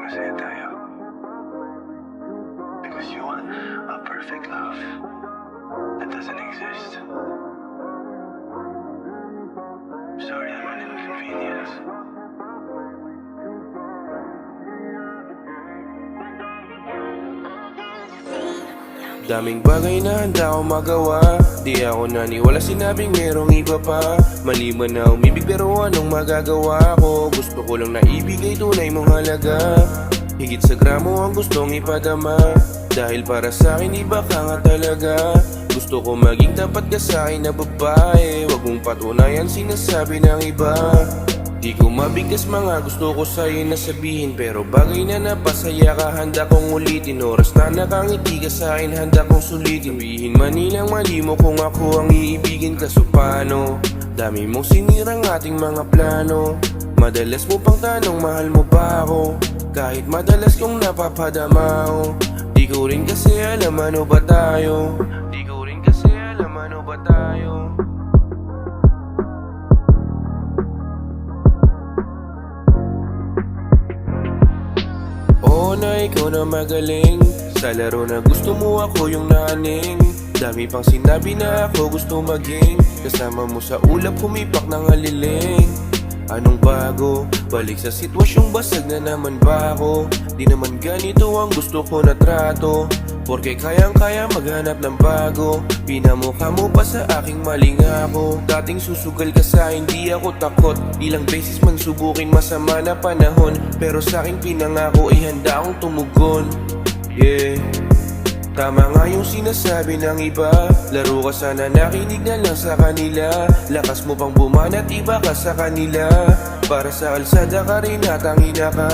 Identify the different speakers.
Speaker 1: masaya tayo. Because you want a perfect love that doesn't exist. Sorry I'm an inconvenience.
Speaker 2: Daming bagay na handa akong magawa. Di ako naniwala sinabing merong iba pa. Maliban na umibig pero anong magagawa ko? Gusto ko lang na ibigay tunay mong halaga. Higit sa gramo ang gustong ipadama. Dahil para sa akin iba ka nga talaga. Gusto ko maging tapat ka sa akin na babae. Huwag mong patunayan sinasabi ng iba. Di ko mabigkas mga gusto ko sa'yo na sabihin. Pero bagay na napasaya ka, handa kong ulitin. Oras na nakangiti ka sa'kin, handa kong sulitin. Sabihin man nilang mali mo kung ako ang iibigin. Kaso paano? Dami mong sinirang ating mga plano. Madalas mo pang tanong, mahal mo ba ako? Kahit madalas kong napapadama ako. Di ko rin kasi alam ano ba tayo. Di ko rin kasi alam ano ba tayo. Oo na ikaw na magaling. Sa laro na gusto mo ako yung naning. Dami pang sinabi na ako gusto maging kasama mo sa ulap humipak ng aliling. Anong bago? Balik sa sitwasyong basag na naman ba ako? Di naman ganito ang gusto ko na trato. Porke kayang-kaya maghanap ng bago. Pinamukha mo pa sa aking maling ako. Dating susugal ka sa hindi ako takot. Ilang beses man subukin masama na panahon. Pero sa aking pinangako ay handa akong tumugon. Yeah. Tama nga yung sinasabi ng iba. Laro ka sana, nakinig na lang sa kanila. Lakas mo pang bumanat, iba ka sa kanila. Para sa kalsada ka rin at ang ina ka.